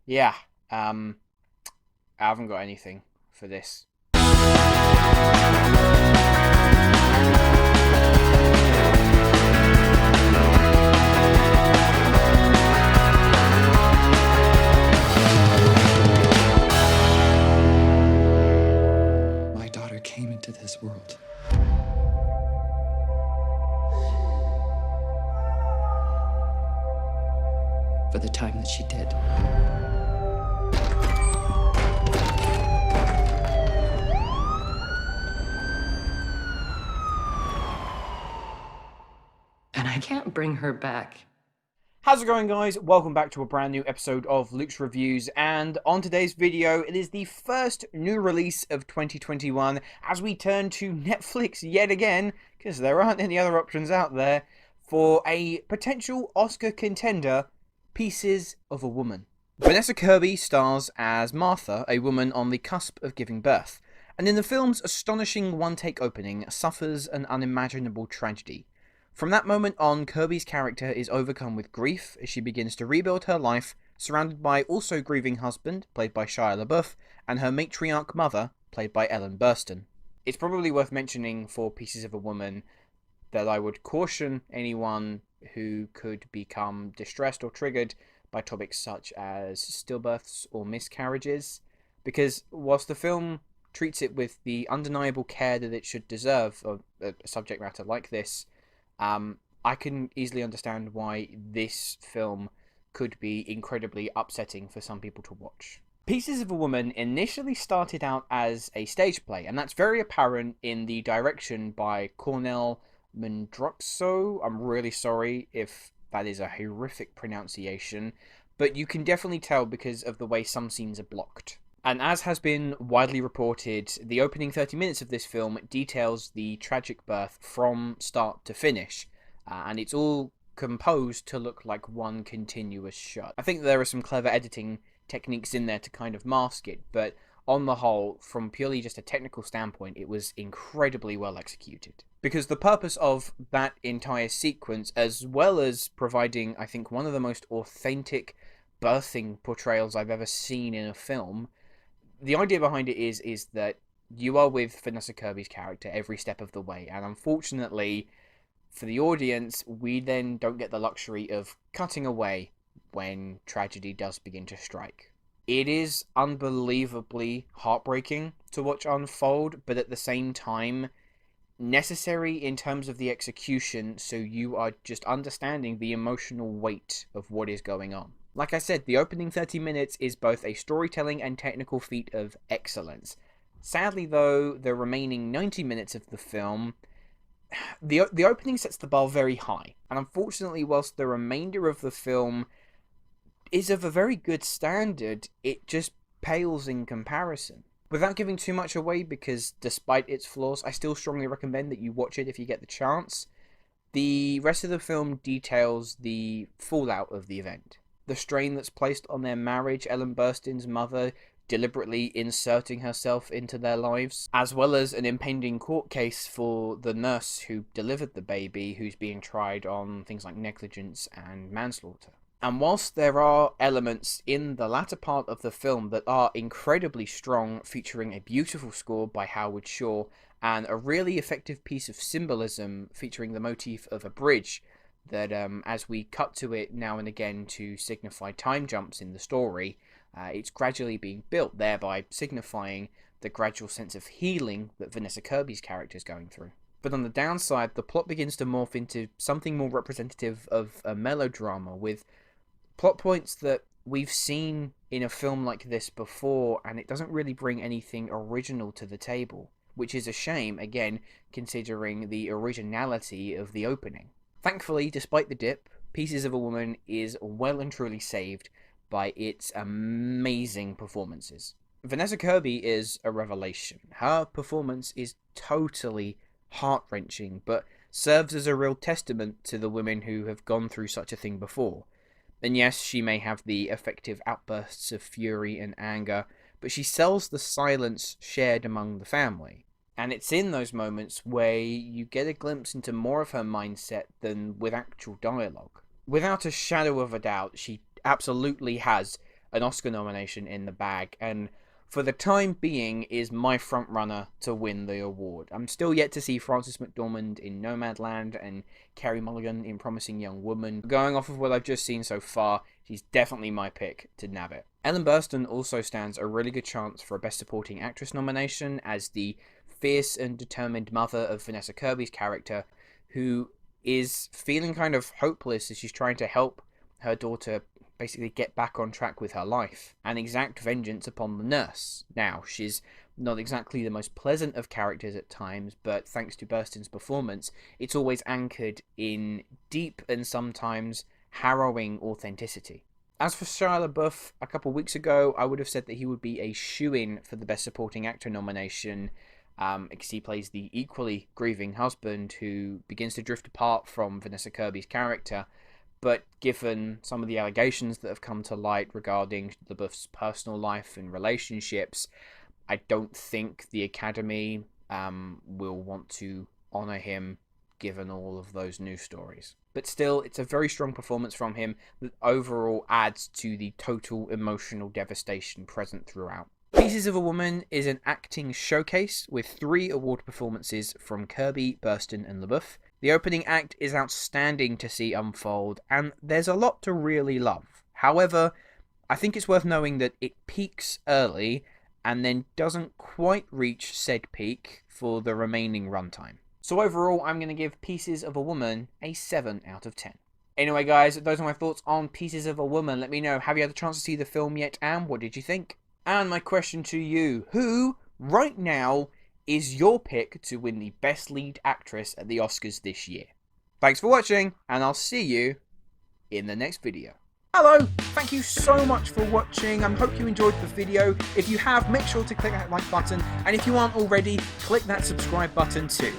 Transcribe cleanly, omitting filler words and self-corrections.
Yeah. I haven't got anything for this. My daughter came into this world. For the time that she did. And I can't bring her back. How's it going, guys? Welcome back to a brand new episode of Luke's Reviews, and on today's video, it is the first new release of 2021 as we turn to Netflix yet again, because there aren't any other options out there, for a potential Oscar contender, Pieces of a Woman. Vanessa Kirby stars as Martha, a woman on the cusp of giving birth, and in the film's astonishing one-take opening, suffers an unimaginable tragedy. From that moment on, Kirby's character is overcome with grief as she begins to rebuild her life, surrounded by also grieving husband, played by Shia LaBeouf, and her matriarch mother, played by Burstyn. It's probably worth mentioning for Pieces of a Woman that I would caution anyone who could become distressed or triggered by topics such as stillbirths or miscarriages, because whilst the film treats it with the undeniable care that it should deserve of a subject matter like this, I can easily understand why this film could be incredibly upsetting for some people to watch. Pieces of a Woman initially started out as a stage play, and that's very apparent in the direction by Kornél Mundruczó. I'm really sorry if that is a horrific pronunciation, but you can definitely tell because of the way some scenes are blocked. And as has been widely reported, the opening 30 minutes of this film details the tragic birth from start to finish, and it's all composed to look like one continuous shot. I think there are some clever editing techniques in there to kind of mask it, but on the whole, from purely just a technical standpoint, it was incredibly well executed. Because the purpose of that entire sequence, as well as providing, I think, one of the most authentic birthing portrayals I've ever seen in a film, the idea behind it is that you are with Vanessa Kirby's character every step of the way, and unfortunately, for the audience, we then don't get the luxury of cutting away when tragedy does begin to strike. It is unbelievably heartbreaking to watch unfold, but at the same time, necessary in terms of the execution, so you are just understanding the emotional weight of what is going on. Like I said, the opening 30 minutes is both a storytelling and technical feat of excellence. Sadly, though, the remaining 90 minutes of the film, the opening sets the bar very high, and unfortunately, whilst the remainder of the film is of a very good standard, it just pales in comparison. Without giving too much away, because despite its flaws, I still strongly recommend that you watch it if you get the chance, the rest of the film details the fallout of the event. The strain that's placed on their marriage, Burstyn's mother deliberately inserting herself into their lives, as well as an impending court case for the nurse who delivered the baby, who's being tried on things like negligence and manslaughter. And whilst there are elements in the latter part of the film that are incredibly strong, featuring a beautiful score by Howard Shore and a really effective piece of symbolism featuring the motif of a bridge that, as we cut to it now and again to signify time jumps in the story, it's gradually being built, thereby signifying the gradual sense of healing that Vanessa Kirby's character is going through. But on the downside, the plot begins to morph into something more representative of a melodrama, with plot points that we've seen in a film like this before, and it doesn't really bring anything original to the table, which is a shame, again, considering the originality of the opening. Thankfully, despite the dip, Pieces of a Woman is well and truly saved by its amazing performances. Vanessa Kirby is a revelation. Her performance is totally heart-wrenching, but serves as a real testament to the women who have gone through such a thing before. And yes, she may have the effective outbursts of fury and anger, but she sells the silence shared among the family. And it's in those moments where you get a glimpse into more of her mindset than with actual dialogue. Without a shadow of a doubt, she absolutely has an Oscar nomination in the bag, and for the time being is my front runner to win the award. I'm still yet to see Frances McDormand in Nomadland and Carey Mulligan in Promising Young Woman. Going off of what I've just seen so far, she's definitely my pick to nab it. Ellen Burstyn also stands a really good chance for a Best Supporting Actress nomination as the fierce and determined mother of Vanessa Kirby's character, who is feeling kind of hopeless as she's trying to help her daughter basically get back on track with her life and exact vengeance upon the nurse. Now, she's not exactly the most pleasant of characters at times, but thanks to Burstyn's performance, it's always anchored in deep and sometimes harrowing authenticity. As for Shia LaBeouf, a couple weeks ago, I would have said that he would be a shoo-in for the Best Supporting Actor nomination, because he plays the equally grieving husband who begins to drift apart from Vanessa Kirby's character. But given some of the allegations that have come to light regarding LaBeouf's personal life and relationships, I don't think the Academy will want to honour him given all of those news stories. But still, it's a very strong performance from him that overall adds to the total emotional devastation present throughout. Pieces of a Woman is an acting showcase with 3 award performances from Kirby, Burstyn and LaBeouf. The opening act is outstanding to see unfold, and there's a lot to really love. However, I think it's worth knowing that it peaks early, and then doesn't quite reach said peak for the remaining runtime. So overall, I'm going to give Pieces of a Woman a 7 out of 10. Anyway guys, those are my thoughts on Pieces of a Woman. Let me know, have you had the chance to see the film yet, and what did you think? And my question to you, who, right now, is your pick to win the Best Lead Actress at the Oscars this year? Thanks for watching, and I'll see you in the next video. Hello, thank you so much for watching. I hope you enjoyed the video. If you have, make sure to click that like button, and if you aren't already, click that subscribe button too.